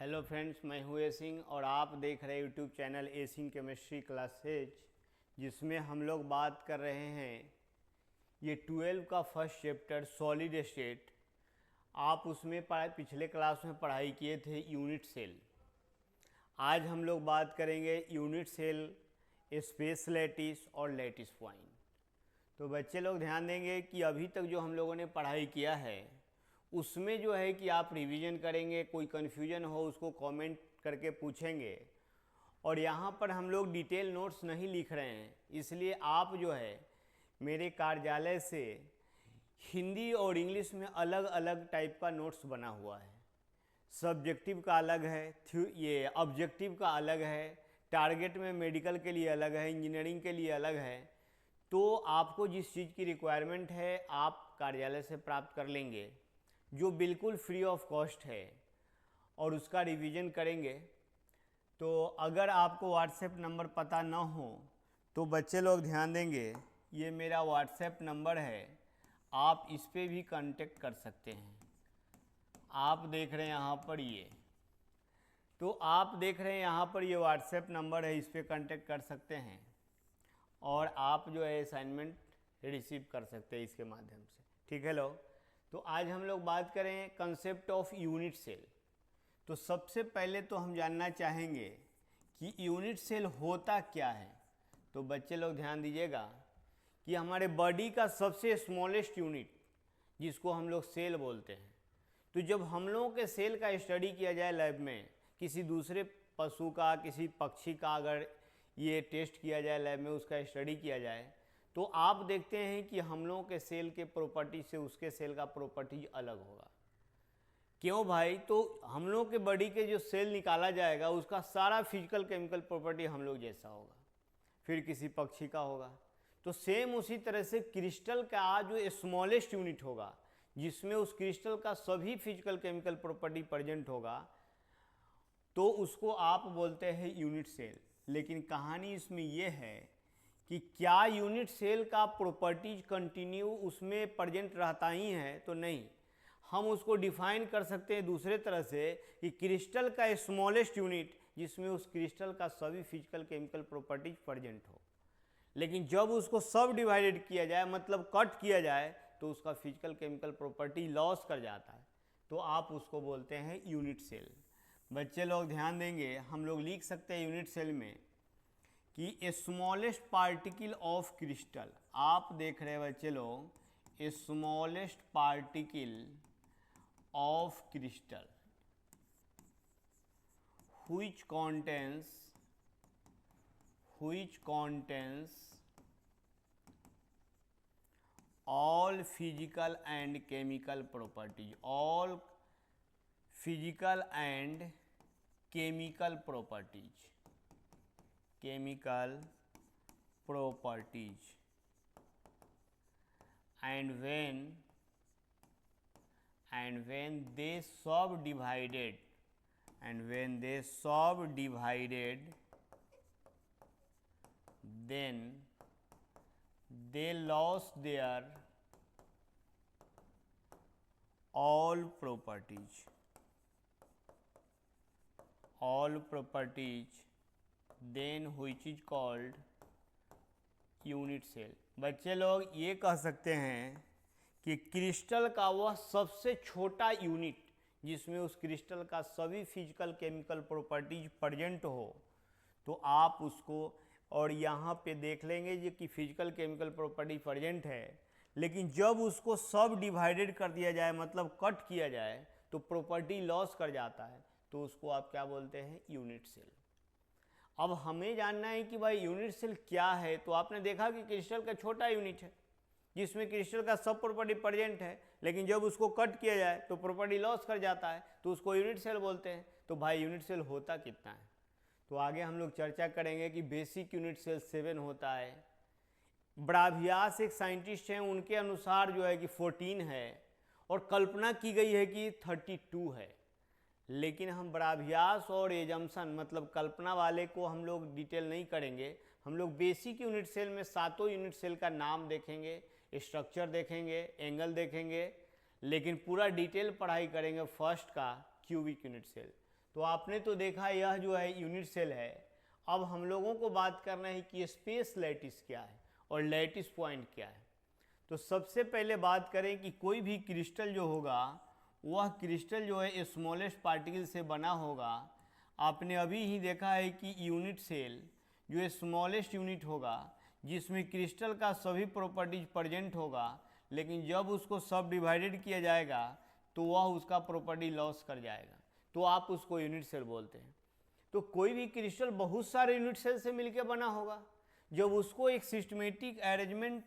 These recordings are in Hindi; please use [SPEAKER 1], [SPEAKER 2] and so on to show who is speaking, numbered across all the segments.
[SPEAKER 1] हेलो फ्रेंड्स, मैं हूँ ए सिंह और आप देख रहे हैं यूट्यूब चैनल ए सिंह केमिस्ट्री क्लासेज, जिसमें हम लोग बात कर रहे हैं ये 12 का फर्स्ट चैप्टर सॉलिड स्टेट। आप उसमें पिछले क्लास में पढ़ाई किए थे यूनिट सेल। आज हम लोग बात करेंगे यूनिट सेल, स्पेस लैटिस और लैटिस पॉइंट। तो बच्चे लोग ध्यान देंगे कि अभी तक जो हम लोगों ने पढ़ाई किया है उसमें जो है कि आप रिवीजन करेंगे, कोई कन्फ्यूजन हो उसको कमेंट करके पूछेंगे। और यहाँ पर हम लोग डिटेल नोट्स नहीं लिख रहे हैं, इसलिए आप जो है मेरे कार्यालय से हिंदी और इंग्लिश में अलग अलग टाइप का नोट्स बना हुआ है। सब्जेक्टिव का अलग है, ये ऑब्जेक्टिव का अलग है, टारगेट में मेडिकल के लिए अलग है, इंजीनियरिंग के लिए अलग है। तो आपको जिस चीज़ की रिक्वायरमेंट है आप कार्यालय से प्राप्त कर लेंगे, जो बिल्कुल फ्री ऑफ कॉस्ट है, और उसका रिवीजन करेंगे। तो अगर आपको व्हाट्सएप नंबर पता ना हो तो बच्चे लोग ध्यान देंगे, ये मेरा व्हाट्सएप नंबर है, आप इस पर भी कांटेक्ट कर सकते हैं। आप देख रहे हैं यहाँ पर आप देख रहे हैं यहाँ पर ये व्हाट्सएप नंबर है, इस पर कांटेक्ट कर सकते हैं और आप जो है असाइनमेंट रिसीव कर सकते हैं इसके माध्यम से। ठीक है लोग, तो आज हम लोग बात करें कंसेप्ट ऑफ यूनिट सेल। तो सबसे पहले तो हम जानना चाहेंगे कि यूनिट सेल होता क्या है। तो बच्चे लोग ध्यान दीजिएगा कि हमारे बॉडी का सबसे स्मॉलेस्ट यूनिट जिसको हम लोग सेल बोलते हैं, तो जब हम लोगों के सेल का स्टडी किया जाए लैब में, किसी दूसरे पशु का, किसी पक्षी का अगर ये टेस्ट किया जाए लैब में, उसका स्टडी किया जाए, तो आप देखते हैं कि हम लोगों के सेल के प्रॉपर्टी से उसके सेल का प्रॉपर्टी अलग होगा। क्यों भाई? तो हम लोग के बॉडी के जो सेल निकाला जाएगा उसका सारा फिजिकल केमिकल प्रॉपर्टी हम लोग जैसा होगा, फिर किसी पक्षी का होगा। तो सेम उसी तरह से क्रिस्टल का जो स्मॉलेस्ट यूनिट होगा, जिसमें उस क्रिस्टल का सभी फिजिकल केमिकल प्रॉपर्टी प्रेजेंट होगा, तो उसको आप बोलते हैं यूनिट सेल। लेकिन कहानी इसमें यह है कि क्या यूनिट सेल का प्रॉपर्टीज कंटिन्यू उसमें प्रेजेंट रहता ही है? तो नहीं, हम उसको डिफाइन कर सकते हैं दूसरे तरह से कि क्रिस्टल का स्मॉलेस्ट यूनिट जिसमें उस क्रिस्टल का सभी फिजिकल केमिकल प्रॉपर्टीज प्रेजेंट हो, लेकिन जब उसको सब डिवाइडेड किया जाए, मतलब कट किया जाए, तो उसका फिजिकल केमिकल प्रॉपर्टी लॉस कर जाता है, तो आप उसको बोलते हैं यूनिट सेल। बच्चे लोग ध्यान देंगे, हम लोग लिख सकते हैं यूनिट सेल में कि स्मॉलेस्ट पार्टिकल ऑफ क्रिस्टल। आप देख रहे हैं बच्चे लोग, smallest particle of crystal which contains all physical and chemical properties, all physical and chemical properties, and when they subdivided, then they lost their all properties, then which is called unit cell. बच्चे लोग ये कह सकते हैं कि क्रिस्टल का वह सबसे छोटा यूनिट जिसमें उस क्रिस्टल का सभी फिजिकल केमिकल प्रॉपर्टीज प्रेजेंट हो, तो आप उसको, और यहाँ पे देख लेंगे ये कि फिजिकल केमिकल प्रॉपर्टी प्रेजेंट है, लेकिन जब उसको सब डिवाइडेड कर दिया जाए, मतलब कट किया जाए, तो प्रॉपर्टी लॉस कर जाता है, तो उसको आप क्या बोलते हैं? Unit cell. अब हमें जानना है कि भाई यूनिट सेल क्या है। तो आपने देखा कि क्रिस्टल का छोटा यूनिट है जिसमें क्रिस्टल का सब प्रॉपर्टी प्रेजेंट है, लेकिन जब उसको कट किया जाए तो प्रॉपर्टी लॉस कर जाता है, तो उसको यूनिट सेल बोलते हैं। तो भाई यूनिट सेल होता कितना है? तो आगे हम लोग चर्चा करेंगे कि बेसिक यूनिट सेल 7 होता है। ब्राभियास एक साइंटिस्ट हैं, उनके अनुसार जो है कि 14 है, और कल्पना की गई है कि 32 है। लेकिन हम ब्राभियास और एजम्पशन, मतलब कल्पना वाले को हम लोग डिटेल नहीं करेंगे। हम लोग बेसिक यूनिट सेल में 7 यूनिट सेल का नाम देखेंगे, स्ट्रक्चर देखेंगे, एंगल देखेंगे, लेकिन पूरा डिटेल पढ़ाई करेंगे फर्स्ट का क्यूबिक यूनिट सेल। तो आपने तो देखा यह जो है यूनिट सेल है। अब हम लोगों को बात करना है कि स्पेस लैटिस क्या है और लैटिस पॉइंट क्या है। तो सबसे पहले बात करें कि कोई भी क्रिस्टल जो होगा वह क्रिस्टल जो है स्मॉलेस्ट पार्टिकल से बना होगा। आपने अभी ही देखा है कि यूनिट सेल जो स्मॉलेस्ट यूनिट होगा जिसमें क्रिस्टल का सभी प्रॉपर्टीज प्रेजेंट होगा, लेकिन जब उसको सब डिवाइडेड किया जाएगा तो वह उसका प्रॉपर्टी लॉस कर जाएगा, तो आप उसको यूनिट सेल बोलते हैं। तो कोई भी क्रिस्टल बहुत सारे यूनिट सेल से मिलकर बना होगा। जब उसको एक सिस्टमेटिक अरेंजमेंट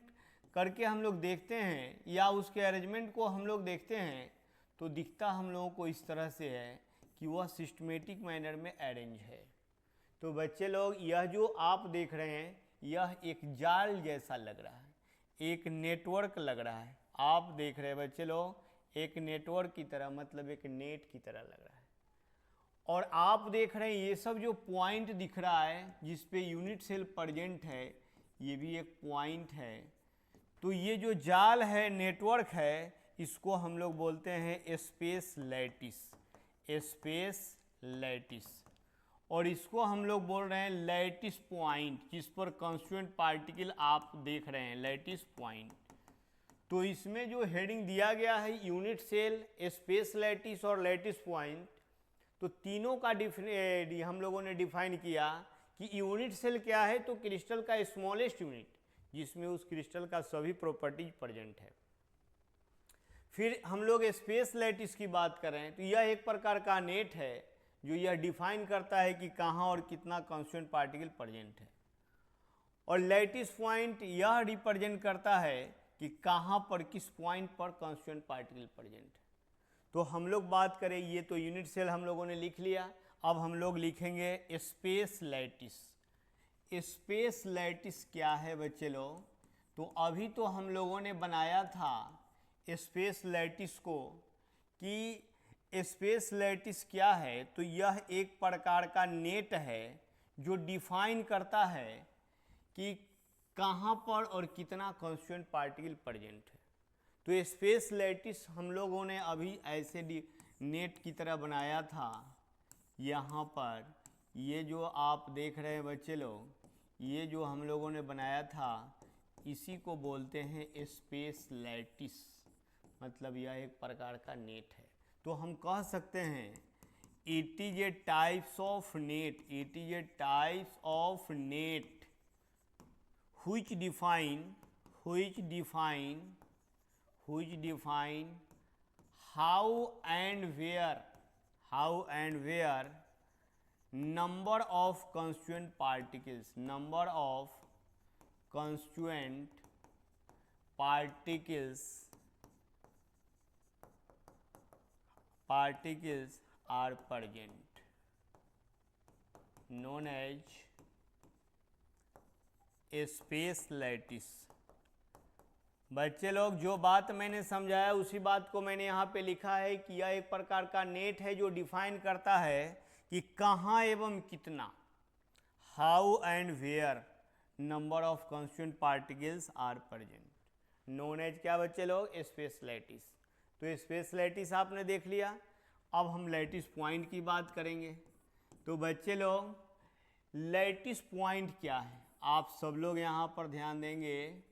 [SPEAKER 1] करके हम लोग देखते हैं या उसके अरेंजमेंट को हम लोग देखते हैं तो दिखता हम लोगों को इस तरह से है कि वह सिस्टमेटिक मैनर में अरेंज है। तो बच्चे लोग यह जो आप देख रहे हैं यह एक जाल जैसा लग रहा है, एक नेटवर्क लग रहा है। आप देख रहे हैं बच्चे लोग एक नेटवर्क की तरह, मतलब एक नेट की तरह लग रहा है। और आप देख रहे हैं ये सब जो पॉइंट दिख रहा है जिस पे यूनिट सेल प्रेजेंट है, ये भी एक पॉइंट है। तो ये जो जाल है, नेटवर्क है, इसको हम लोग बोलते हैं स्पेस लैटिस, स्पेस लैटिस। और इसको हम लोग बोल रहे हैं लैटिस पॉइंट, जिस पर कॉन्स्टिट्यूएंट पार्टिकल आप देख रहे हैं, लैटिस पॉइंट। तो इसमें जो हेडिंग दिया गया है यूनिट सेल, स्पेस लैटिस और लैटिस पॉइंट, तो तीनों का हम लोगों ने डिफाइन किया कि यूनिट सेल क्या है, तो क्रिस्टल का स्मॉलेस्ट यूनिट जिसमें उस क्रिस्टल का सभी प्रॉपर्टीज प्रेजेंट है। फिर हम लोग स्पेस लैटिस की बात करें तो यह एक प्रकार का नेट है जो यह डिफाइन करता है कि कहाँ और कितना कांस्टेंट पार्टिकल प्रेजेंट है। और लैटिस पॉइंट यह रिप्रेजेंट करता है कि कहाँ पर किस पॉइंट पर कांस्टेंट पार्टिकल प्रेजेंट है। तो हम लोग बात करें, ये तो यूनिट सेल हम लोगों ने लिख लिया। अब हम लोग लिखेंगे स्पेस लैटिस। स्पेस लैटिस क्या है बच्चे लोग? तो अभी तो हम लोगों ने बनाया था स्पेस लैटिस को कि स्पेस लैटिस क्या है, तो यह एक प्रकार का नेट है जो डिफाइन करता है कि कहाँ पर और कितना कांस्टेंट पार्टिकल प्रेजेंट है। तो स्पेस लैटिस हम लोगों ने अभी ऐसे नेट की तरह बनाया था। यहाँ पर ये जो आप देख रहे हैं बच्चे लोग, ये जो हम लोगों ने बनाया था इसी को बोलते हैं स्पेस लैटिस, मतलब यह एक प्रकार का नेट है। तो हम कह सकते हैं it is a types of net, it is a types of net which define how and where number of constituent particles are present, known as space lattice. बच्चे लोग जो बात मैंने समझाया उसी बात को मैंने यहाँ पे लिखा है कि यह एक प्रकार का नेट है जो डिफाइन करता है कि कहाँ एवं कितना, how and where number of constant particles are present, known as क्या बच्चे लोग? Space lattice. तो स्पेस लैटिस आपने देख लिया। अब हम लैटिस पॉइंट की बात करेंगे। तो बच्चे लोग लैटिस पॉइंट क्या है, आप सब लोग यहाँ पर ध्यान देंगे।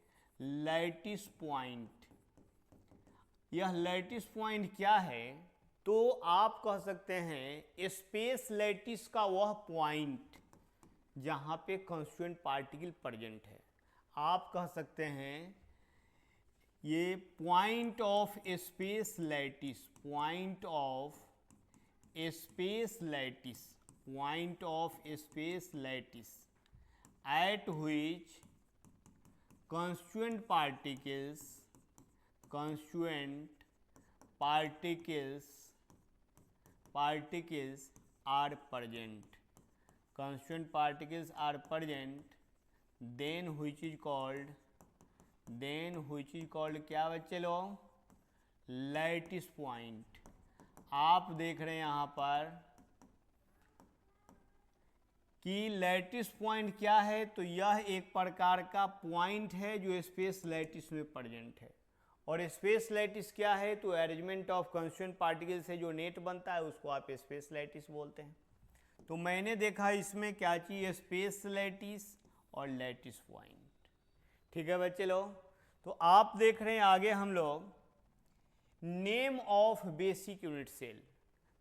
[SPEAKER 1] लैटिस पॉइंट, यह लैटिस पॉइंट क्या है? तो आप कह सकते हैं स्पेस लैटिस का वह पॉइंट जहाँ पे कांस्टेंट पार्टिकल प्रेजेंट है। आप कह सकते हैं ये point of space lattice, point of space lattice, point of space lattice at which constituent particles are present, constituent particles are present, then which is called क्या बच्चे लोग? Lattice point. आप देख रहे हैं यहाँ पर कि लैटिस पॉइंट क्या है, तो यह एक प्रकार का पॉइंट है जो स्पेस लैटिस में प्रेजेंट है। और स्पेस लैटिस क्या है? तो अरेंजमेंट ऑफ कंस्टिट्यूएंट पार्टिकल से जो नेट बनता है उसको आप स्पेस लैटिस बोलते हैं। तो मैंने देखा इसमें क्या चीज़, स्पेस लैटिस और लैटिस पॉइंट। ठीक है बच्चे लोग, तो आप देख रहे हैं आगे हम लोग name of basic unit cell.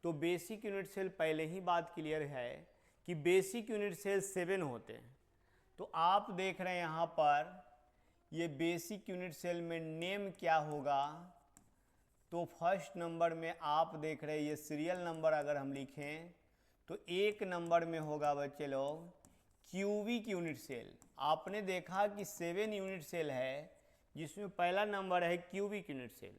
[SPEAKER 1] तो बेसिक यूनिट सेल पहले ही बात क्लियर है कि बेसिक यूनिट सेल 7 होते हैं। तो आप देख रहे हैं यहाँ पर ये बेसिक यूनिट सेल में नेम क्या होगा? तो फर्स्ट नंबर में आप देख रहे हैं ये सीरियल नंबर अगर हम लिखें तो 1 नंबर में होगा बच्चे लोग क्यूबिक यूनिट सेल। आपने देखा कि 7 यूनिट सेल है जिसमें पहला नंबर है क्यूबिक यूनिट सेल।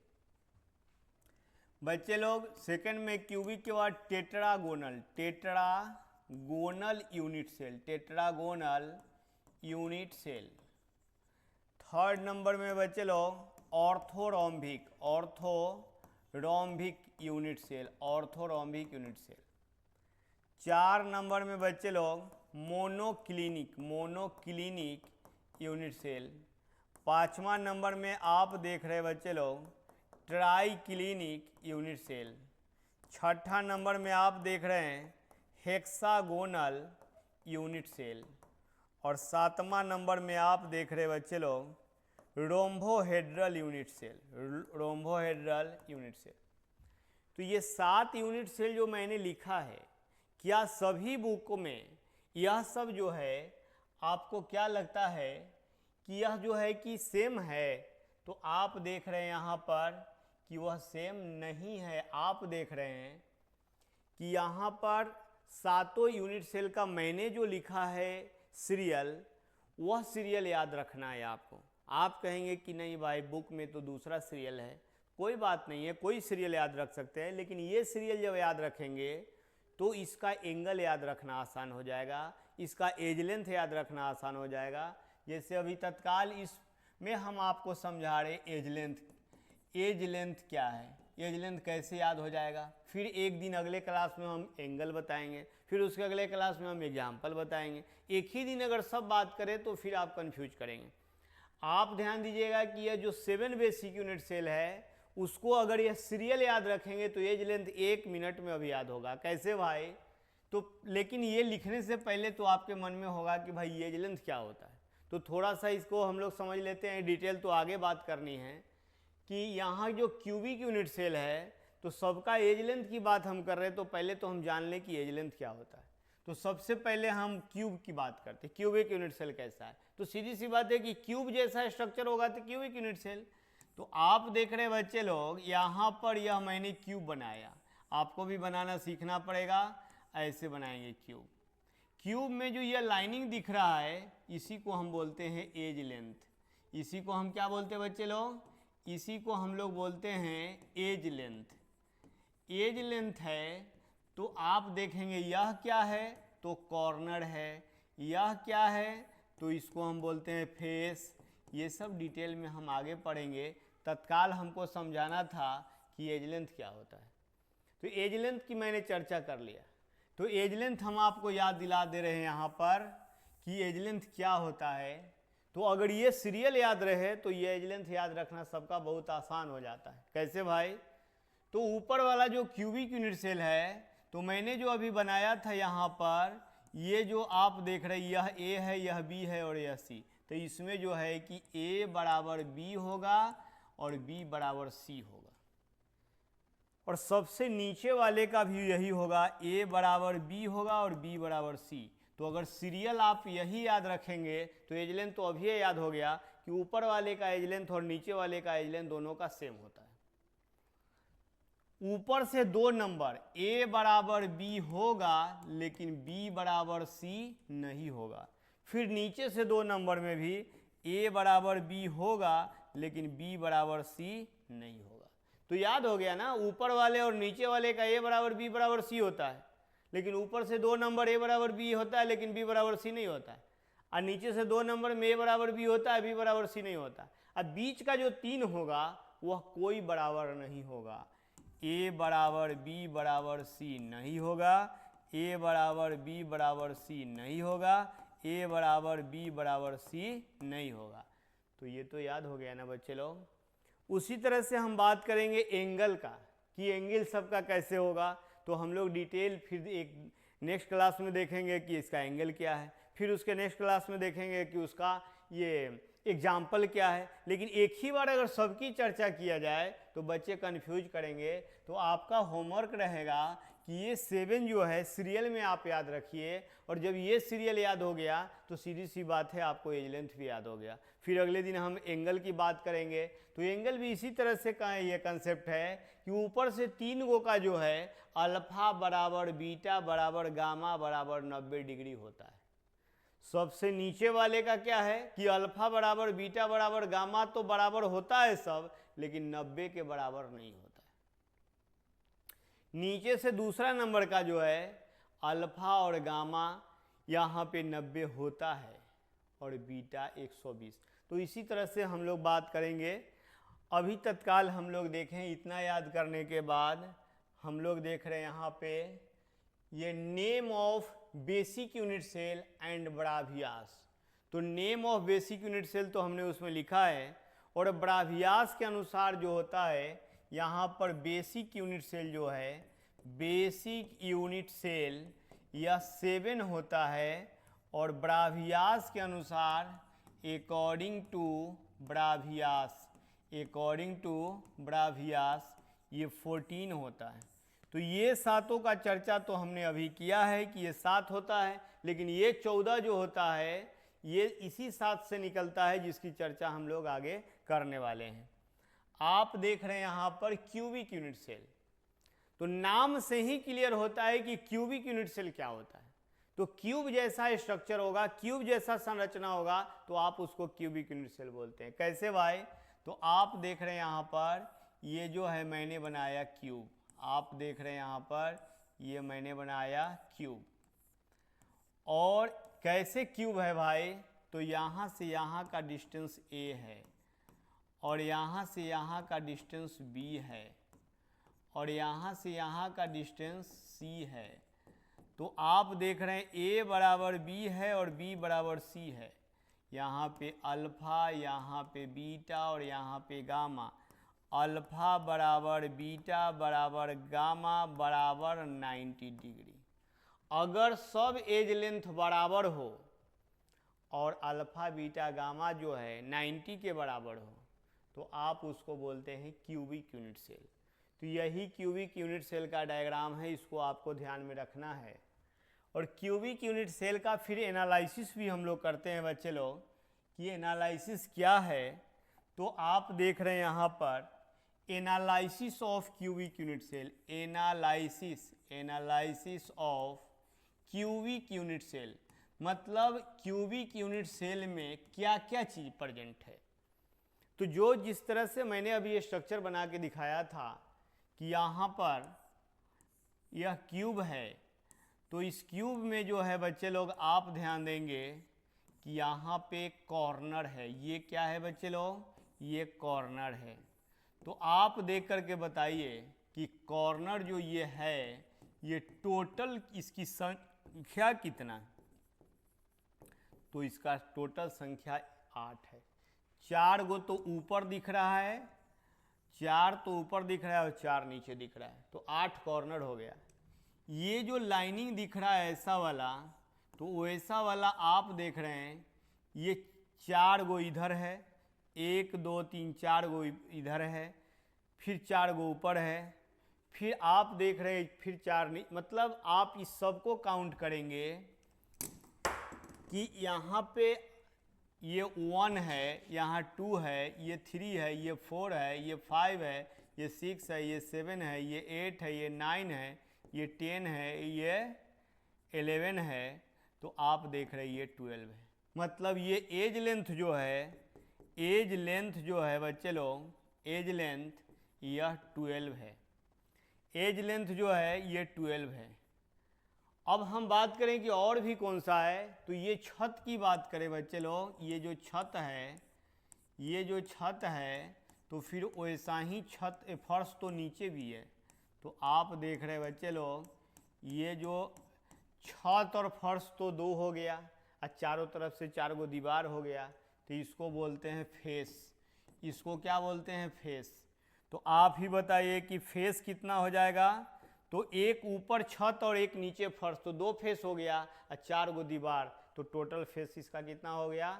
[SPEAKER 1] बच्चे लोग सेकंड में क्यूबिक के बाद tetragonal, tetragonal unit cell, tetragonal unit cell. Third number में बच्चे लोग orthorhombic, orthorhombic unit cell, orthorhombic unit cell. 4 number में बच्चे लोग मोनोक्लिनिक, मोनोक्लिनिक यूनिट सेल। 5वां नंबर में आप देख रहे हैं बच्चे लोग ट्राइक्लिनिक यूनिट सेल। 6ठा नंबर में आप देख रहे हैं हेक्सागोनल यूनिट सेल। और 7वां नंबर में आप देख रहे हैं बच्चे लोग rhombohedral unit cell, rhombohedral unit cell. तो ये 7 यूनिट सेल जो मैंने लिखा है, क्या सभी बुकों में यह सब जो है आपको क्या लगता है कि यह जो है कि सेम है? तो आप देख रहे हैं यहाँ पर कि वह सेम नहीं है। आप देख रहे हैं कि यहाँ पर 7 यूनिट सेल का मैंने जो लिखा है सीरियल, वह सीरियल याद रखना है आपको। आप कहेंगे कि नहीं भाई बुक में तो दूसरा सीरियल है, कोई बात नहीं है, कोई सीरियल याद रख सकते हैं, लेकिन ये सीरियल जब याद रखेंगे तो इसका एंगल याद रखना आसान हो जाएगा, इसका एज लेंथ याद रखना आसान हो जाएगा। जैसे अभी तत्काल इसमें हम आपको समझा रहे एज लेंथ, एज लेंथ क्या है, एज लेंथ कैसे याद हो जाएगा। फिर एक दिन अगले क्लास में हम एंगल बताएंगे, फिर उसके अगले क्लास में हम एग्जाम्पल बताएंगे। एक ही दिन अगर सब बात करें तो फिर आप कंफ्यूज करेंगे। आप ध्यान दीजिएगा कि यह जो 7 बेसिक यूनिट सेल है उसको अगर यह सीरियल याद रखेंगे तो एज लेंथ 1 मिनट में अभी याद होगा। कैसे भाई? तो लेकिन ये लिखने से पहले तो आपके मन में होगा कि भाई एज लेंथ क्या होता है। तो थोड़ा सा इसको हम लोग समझ लेते हैं, डिटेल तो आगे बात करनी है कि यहाँ जो क्यूबिक यूनिट सेल है तो सबका एज लेंथ की बात हम कर रहे हैं, तो पहले तो हम जान लें कि एज लेंथ क्या होता है। तो सबसे पहले हम क्यूब की बात करते हैं, क्यूबिक यूनिट सेल कैसा है। तो सीधी सी बात है कि क्यूब जैसा स्ट्रक्चर होगा तो क्यूबिक यूनिट सेल। तो आप देख रहे हैं बच्चे लोग यहाँ पर यह मैंने क्यूब बनाया, आपको भी बनाना सीखना पड़ेगा। ऐसे बनाएंगे क्यूब। क्यूब में जो यह लाइनिंग दिख रहा है इसी को हम बोलते हैं एज लेंथ। इसी को हम क्या बोलते हैं बच्चे लोग? इसी को हम लोग बोलते हैं एज लेंथ। एज लेंथ है तो आप देखेंगे यह क्या है तो कॉर्नर है, यह क्या है तो इसको हम बोलते हैं फेस। ये सब डिटेल में हम आगे पढ़ेंगे, तत्काल हमको समझाना था कि एज लेंथ क्या होता है। तो एज लेंथ की मैंने चर्चा कर लिया, तो एज लेंथ हम आपको याद दिला दे रहे हैं यहाँ पर कि एज लेंथ क्या होता है। तो अगर ये सीरियल याद रहे तो ये एज लेंथ याद रखना सबका बहुत आसान हो जाता है। कैसे भाई? तो ऊपर वाला जो क्यूबिक यूनिट सेल है तो मैंने जो अभी बनाया था यहाँ पर, ये जो आप देख रहे हैं यह ए है, यह बी है और यह सी। तो इसमें जो है कि ए बराबर बी होगा और बी बराबर सी होगा। और सबसे नीचे वाले का भी यही होगा, ए बराबर बी होगा और बी बराबर सी। तो अगर सीरियल आप यही याद रखेंगे तो एज लेंथ तो अभी याद हो गया कि ऊपर वाले का एज लेंथ और नीचे वाले का एज लेंथ दोनों का सेम होता है। ऊपर से 2 नंबर ए बराबर बी होगा लेकिन बी बराबर सी नहीं होगा। फिर नीचे से 2 नंबर में भी ए बराबर बी होगा लेकिन बी बराबर सी नहीं होगा। तो याद हो गया ना, ऊपर वाले और नीचे वाले का ए बराबर बी बराबर सी होता है, लेकिन ऊपर से 2 नंबर ए बराबर बी होता है लेकिन बी बराबर सी नहीं होता है। और नीचे से 2 नंबर में ए बराबर बी होता है, बी बराबर सी नहीं होता है। अब बीच का जो 3 होगा वह कोई बराबर नहीं होगा। ए बराबर बी बराबर सी नहीं होगा, ए बराबर बी बराबर सी नहीं होगा, ए बराबर बी बराबर सी नहीं होगा। तो ये तो याद हो गया ना बच्चे लोग। उसी तरह से हम बात करेंगे एंगल का कि एंगल सबका कैसे होगा, तो हम लोग डिटेल फिर एक नेक्स्ट क्लास में देखेंगे कि इसका एंगल क्या है, फिर उसके नेक्स्ट क्लास में देखेंगे कि उसका ये एग्जाम्पल क्या है। लेकिन एक ही बार अगर सबकी चर्चा किया जाए तो बच्चे कन्फ्यूज करेंगे। तो आपका होमवर्क रहेगा कि ये 7 जो है सीरियल में आप याद रखिए, और जब ये सीरियल याद हो गया तो सीधी सी बात है आपको एज लेंथ भी याद हो गया। फिर अगले दिन हम एंगल की बात करेंगे, तो एंगल भी इसी तरह से का ये कंसेप्ट है कि ऊपर से 3 गो का जो है अल्फा बराबर बीटा बराबर गामा बराबर 90 डिग्री होता है। सबसे नीचे वाले का क्या है कि अल्फा बराबर बीटा बराबर गामा तो बराबर होता है सब, लेकिन 90 के बराबर नहीं होता है। नीचे से दूसरा नंबर का जो है अल्फा और गामा यहाँ पे 90 होता है और बीटा 120। तो इसी तरह से हम लोग बात करेंगे। अभी तत्काल हम लोग देखें, इतना याद करने के बाद हम लोग देख रहे हैं यहाँ पे ये name of basic unit cell and Bravais. तो name of basic unit cell तो हमने उसमें लिखा है, और ब्रावियास के अनुसार जो होता है यहाँ पर बेसिक यूनिट सेल जो है, बेसिक यूनिट सेल यह 7 होता है, और ब्रावियास के अनुसार अकॉर्डिंग टू ब्रावियास ये 14 होता है। तो ये सातों का चर्चा तो हमने अभी किया है कि ये 7 होता है, लेकिन ये 14 जो होता है ये इसी 7 से निकलता है, जिसकी चर्चा हम लोग आगे करने वाले हैं। आप देख रहे हैं यहाँ पर क्यूबिक यूनिट सेल। तो नाम से ही क्लियर होता है कि क्यूबिक यूनिट सेल क्या होता है। तो क्यूब जैसा स्ट्रक्चर होगा, क्यूब जैसा संरचना होगा, तो आप उसको क्यूबिक यूनिट सेल बोलते हैं। कैसे भाई? तो आप देख रहे हैं यहाँ पर ये जो है मैंने बनाया क्यूब, आप देख रहे हैं यहाँ पर ये मैंने बनाया क्यूब। और कैसे क्यूब है भाई? तो यहाँ से यहाँ का डिस्टेंस a है, और यहाँ से यहाँ का डिस्टेंस b है, और यहाँ से यहाँ का डिस्टेंस c है। तो आप देख रहे हैं a बराबर b है और b बराबर c है। यहाँ पे अल्फा, यहाँ पे बीटा और यहाँ पे गामा। अल्फा बराबर बीटा बराबर गामा बराबर 90 डिग्री। अगर सब एज लेंथ बराबर हो और अल्फा बीटा गामा जो है 90 के बराबर हो, तो आप उसको बोलते हैं क्यूबिक यूनिट सेल। तो यही क्यूबिक यूनिट सेल का डायग्राम है, इसको आपको ध्यान में रखना है। और क्यूबिक यूनिट सेल का फिर एनालिसिस भी हम लोग करते हैं बच्चे लोग, कि एनालिसिस क्या है। तो आप देख रहे हैं यहाँ पर analysis of cubic unit cell, analysis of cubic unit cell, मतलब क्यूबिक यूनिट सेल में क्या क्या चीज़ प्रेजेंट है। तो जो जिस तरह से मैंने अभी ये स्ट्रक्चर बना के दिखाया था कि यहाँ पर यह क्यूब है, तो इस क्यूब में जो है बच्चे लोग आप ध्यान देंगे कि यहाँ पे कॉर्नर है। ये क्या है बच्चे लोग? ये कॉर्नर है। तो आप देख करके बताइए कि कॉर्नर जो ये है, ये टोटल इसकी संख्या कितना है? तो इसका टोटल संख्या 8 है। 4 गो तो ऊपर दिख रहा है, 4 तो ऊपर दिख रहा है और 4 नीचे दिख रहा है, तो 8 कॉर्नर हो गया। ये जो लाइनिंग दिख रहा है ऐसा वाला, तो वैसा वाला आप देख रहे हैं ये 4 गो इधर है, 1 2 3 4 गो इधर है, फिर 4 गो ऊपर है, फिर आप देख रहे हैं फिर 4 मतलब आप इस सबको काउंट करेंगे कि यहाँ पे ये 1 है, यहाँ 2 है, ये 3 है, ये 4 है, ये 5 है, ये 6 है, ये 7 है, ये 8 है, ये 9 है, ये 10 है, ये 11 है। तो आप देख रहे हैं ये 12 है। मतलब ये एज लेंथ जो है बच्चे लोग, एज लेंथ यह 12 है। एज लेंथ जो है ये 12 है। अब हम बात करें कि और भी कौन सा है, तो ये छत की बात करें बच्चे लोग, ये जो छत है, तो फिर वैसा ही छत फर्श तो नीचे भी है। तो आप देख रहे हैं बच्चे लोग, ये जो छत और फर्श तो 2 हो गया, और चारों तरफ से 4 गो दीवार हो गया, तो इसको बोलते हैं फेस। इसको क्या बोलते हैं? फेस। तो आप ही बताइए कि फेस कितना हो जाएगा? तो एक ऊपर छत और एक नीचे फर्श, तो 2 फेस हो गया और 4 गो दीवार, तो टोटल फेस इसका कितना हो गया?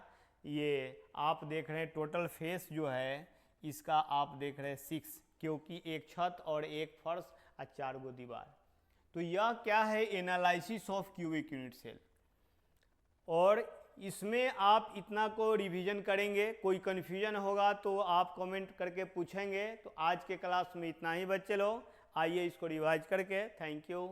[SPEAKER 1] ये आप देख रहे हैं टोटल फेस जो है इसका आप देख रहे हैं 6, क्योंकि एक छत और एक फर्श और 4 गो दीवार। तो यह क्या है? Analysis of cubic unit cell. और इसमें आप इतना को रिवीजन करेंगे, कोई कन्फ्यूजन होगा तो आप कमेंट करके पूछेंगे। तो आज के क्लास में इतना ही बच्चे लोग, आइए इसको रिवाइज करके। Thank you.